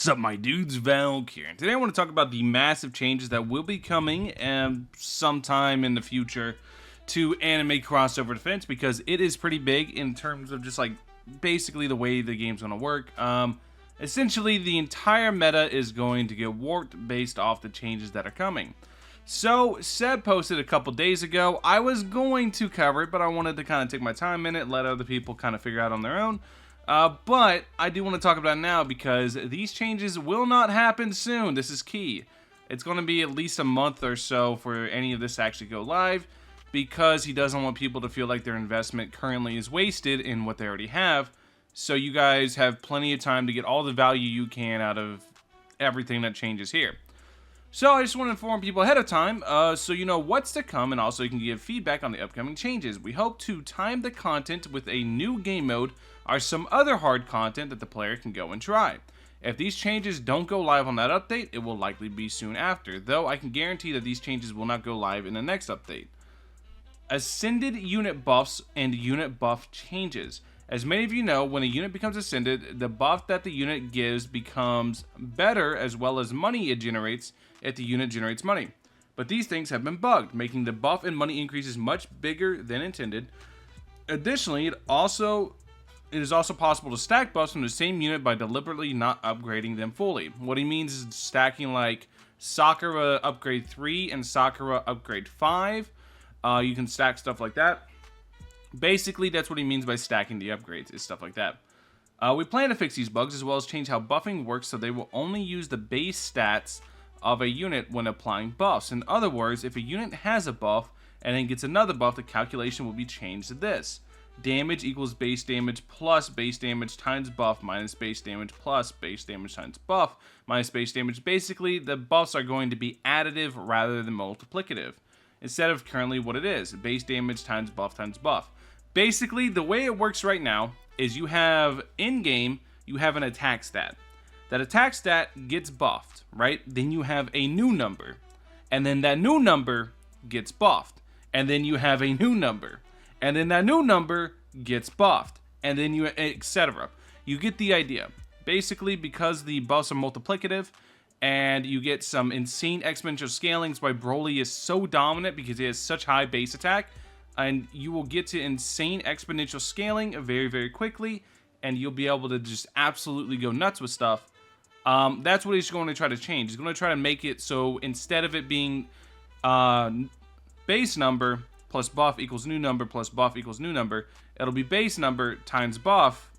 What's up, my dudes? Valk here. And today I want to talk about the massive changes that will be coming sometime in the future to anime crossover defense, because it is pretty big in terms of just like basically the way the game's going to work. Essentially, the entire meta is going to get warped based off the changes that are coming. So, Seb posted a couple days ago. I was going to cover it, but I wanted to kind of take my time in it, let other people kind of figure out on their own. But I do want to talk about it now because these changes will not happen soon. This is key. It's going to be at least a month or so for any of this to actually go live, because he doesn't want people to feel like their investment currently is wasted in what they already have. So you guys have plenty of time to get all the value you can out of everything that changes here. So I just want to inform people ahead of time so you know what's to come, and also you can give feedback on the upcoming changes. We hope to time the content with a new game mode or some other hard content that the player can go and try. If these changes don't go live on that update, it will likely be soon after, though I can guarantee that these changes will not go live in the next update. Ascended unit buffs and unit buff changes. As many of you know, when a unit becomes ascended, the buff that the unit gives becomes better, as well as money it generates if the unit generates money. But these things have been bugged, making the buff and money increases much bigger than intended. Additionally, it is also possible to stack buffs from the same unit by deliberately not upgrading them fully. What he means is stacking like Sakura upgrade 3 and Sakura upgrade 5. You can stack stuff like that. Basically, that's what he means by stacking the upgrades, is stuff like that. We plan to fix these bugs, as well as change how buffing works so they will only use the base stats of a unit when applying buffs. In other words, if a unit has a buff and then gets another buff, the calculation will be changed to this. Damage equals base damage plus base damage times buff minus base damage plus base damage times buff minus base damage. Basically, the buffs are going to be additive rather than multiplicative, instead of currently what it is, base damage times buff times buff. Basically, the way it works right now is you have, in-game, you have an attack stat. That attack stat gets buffed, right? Then you have a new number. And then that new number gets buffed. And then you have a new number. And then that new number gets buffed. And then you, etc. You get the idea. Basically, because the buffs are multiplicative, and you get some insane exponential scalings, why Broly is so dominant because he has such high base attack. And you will get to insane exponential scaling very, very quickly, and you'll be able to just absolutely go nuts with stuff. That's what he's going to try to change. He's going to try to make it so instead of it being base number plus buff equals new number plus buff equals new number, it'll be base number times buff,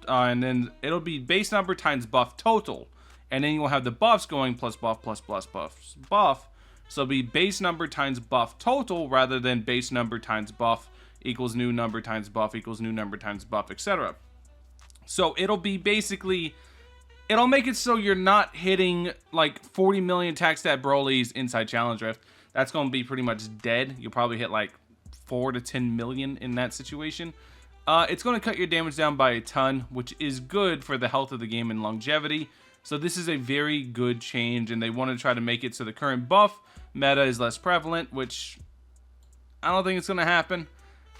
and then it'll be base number times buff total. And then you'll have the buffs going plus buff plus buff. So it'll be base number times buff total rather than base number times buff equals new number times buff equals new number times buff, etc. So it'll be basically, it'll make it so you're not hitting like 40 million attack stat Broly's inside Challenge Rift. That's going to be pretty much dead. You'll probably hit like 4 to 10 million in that situation. It's going to cut your damage down by a ton, which is good for the health of the game and longevity. So this is a very good change, and they want to try to make it so the current buff meta is less prevalent, which I don't think it's going to happen.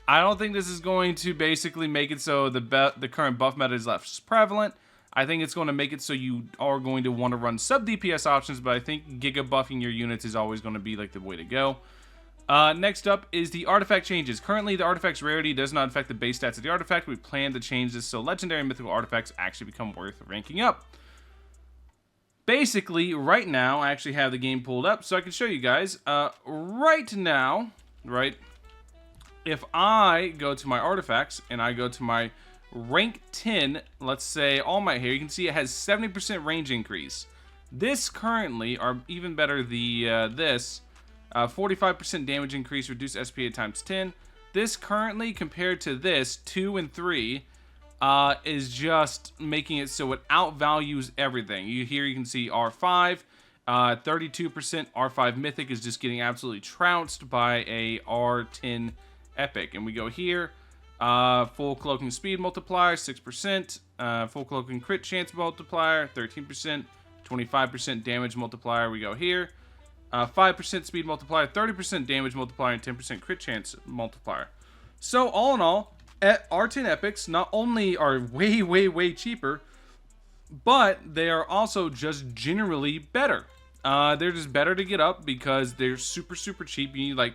I don't think this is going to basically make it so the current buff meta is less prevalent. I think it's going to make it so you are going to want to run sub DPS options, but I think giga buffing your units is always going to be like the way to go. Next up is the artifact changes. Currently, the artifact's rarity does not affect the base stats of the artifact. We plan to change this so legendary and mythical artifacts actually become worth ranking up. Basically, right now, I actually have the game pulled up so I can show you guys. Right now, right, if I go to my artifacts and I go to my rank 10, let's say All Might here, you can see it has 70% range increase. This currently, or even better, the 45% damage increase, reduced SPA times 10. This currently, compared to this, 2 and 3, is just making it so it outvalues everything. Here you can see R5, 32% R5 Mythic is just getting absolutely trounced by a R10 Epic. And we go here, full cloaking speed multiplier, 6%, full cloaking crit chance multiplier, 13%, 25% damage multiplier. We go here, 5% speed multiplier, 30% damage multiplier, and 10% crit chance multiplier. So all in all, R10 epics not only are way cheaper, but they are also just generally better. They're just better to get up because they're super, super cheap. You need like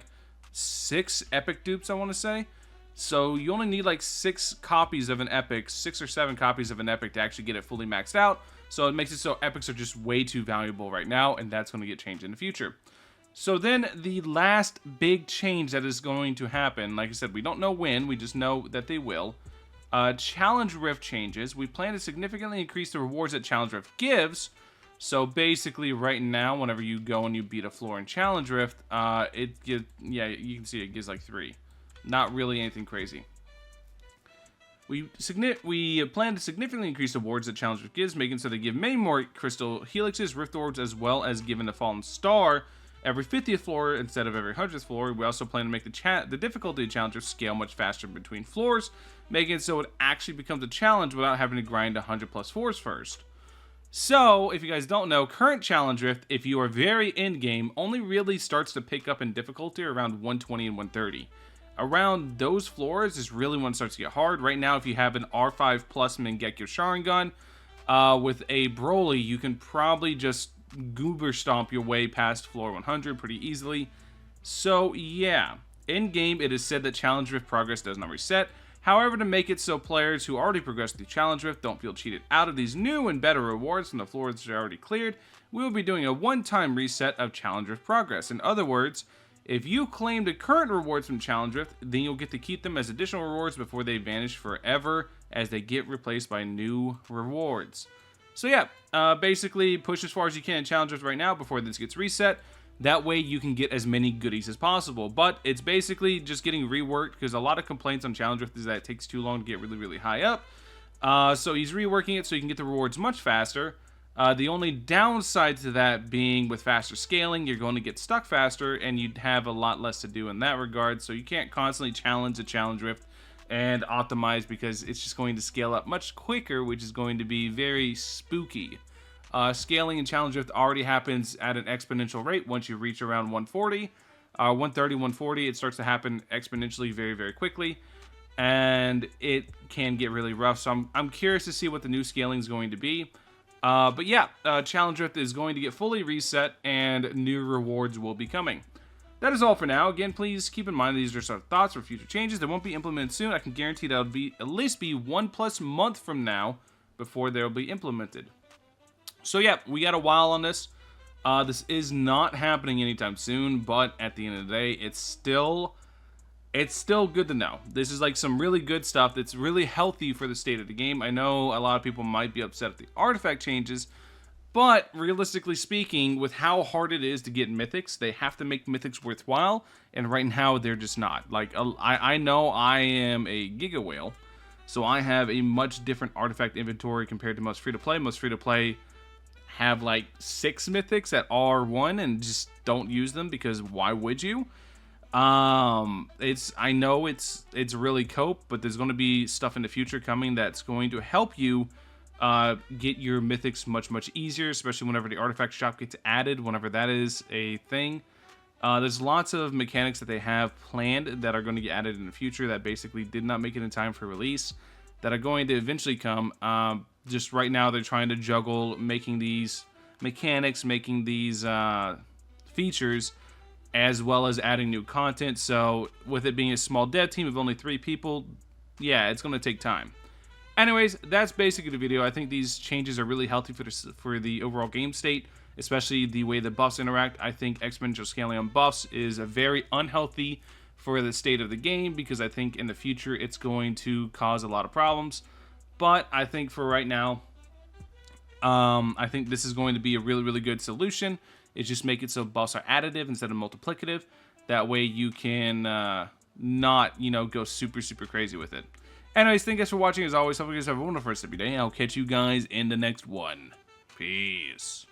6 epic dupes, I want to say. So you only need like 6 copies of an epic, 6 or 7 copies of an epic to actually get it fully maxed out. So it makes it so epics are just way too valuable right now, and that's going to get changed in the future. So then the last big change that is going to happen, like I said, we don't know when, we just know that they will. Challenge Rift changes. We plan to significantly increase the rewards that Challenge Rift gives. So basically right now, whenever you go and you beat a floor in Challenge Rift, it gives, yeah, you can see it gives like 3. Not really anything crazy. We plan to significantly increase the rewards that Challenge Rift gives, making so they give many more Crystal Helixes, Rift Orbs, as well as giving the Fallen Star every 50th floor instead of every 100th floor. We also plan to make the difficulty of Challenge Rift scale much faster between floors, making it so it actually becomes a challenge without having to grind 100 plus floors first. So, if you guys don't know, current Challenge Rift, if you are very in-game, only really starts to pick up in difficulty around 120 and 130. Around those floors is really when it starts to get hard. Right now, if you have an R5 plus Mangekyo Sharingan with a Broly, you can probably just goober stomp your way past floor 100 pretty easily. So, yeah. In-game, it is said that Challenge Rift progress does not reset. However, to make it so players who already progressed through Challenge Rift don't feel cheated out of these new and better rewards from the floors that are already cleared, we will be doing a one-time reset of Challenge Rift progress. In other words, if you claim the current rewards from Challenge Rift, then you'll get to keep them as additional rewards before they vanish forever as they get replaced by new rewards. So yeah, basically push as far as you can in Challenge Rift right now before this gets reset. That way you can get as many goodies as possible. But it's basically just getting reworked because a lot of complaints on Challenge Rift is that it takes too long to get really, really high up. So he's reworking it so you can get the rewards much faster. The only downside to that being with faster scaling, you're going to get stuck faster and you'd have a lot less to do in that regard. So you can't constantly challenge a Challenge Rift and optimize because it's just going to scale up much quicker, which is going to be very spooky. Scaling in Challenge Rift already happens at an exponential rate once you reach around 140. 130, 140, it starts to happen exponentially very, very quickly. And it can get really rough. So I'm curious to see what the new scaling is going to be. But yeah, Challenge Rift is going to get fully reset and new rewards will be coming. That is all for now. Again, please keep in mind these are some thoughts for future changes that won't be implemented soon. I can guarantee that'll be at least be 1+ month from now before they'll be implemented. So yeah, we got a while on this. This is not happening anytime soon, but at the end of the day, it's still good to know. This is like some really good stuff that's really healthy for the state of the game. I know a lot of people might be upset at the artifact changes, but realistically speaking, with how hard it is to get mythics, they have to make mythics worthwhile, and right now they're just not. Like, I know I am a Giga Whale, so I have a much different artifact inventory compared to most free-to-play. Most free-to-play have like 6 mythics at R1 and just don't use them because why would you? I know it's really cope, but there's going to be stuff in the future coming that's going to help you get your mythics much easier, especially whenever the artifact shop gets added, whenever that is a thing. There's lots of mechanics that they have planned that are going to get added in the future that basically did not make it in time for release that are going to eventually come. Just right now they're trying to juggle making these mechanics, making these features, as well as adding new content. So with it being a small dev team of only 3 people, yeah, it's going to take time. Anyways, that's basically the video. I think these changes are really healthy for the overall game state, especially the way the buffs interact. I think exponential scaling on buffs is very unhealthy for the state of the game because I think in the future it's going to cause a lot of problems. But I think for right now, I think this is going to be a really good solution. Is just make it so buffs are additive instead of multiplicative. That way you can not, go super crazy with it. Anyways, thank you guys for watching. As always, hope you guys have a wonderful rest of your day. I'll catch you guys in the next one. Peace.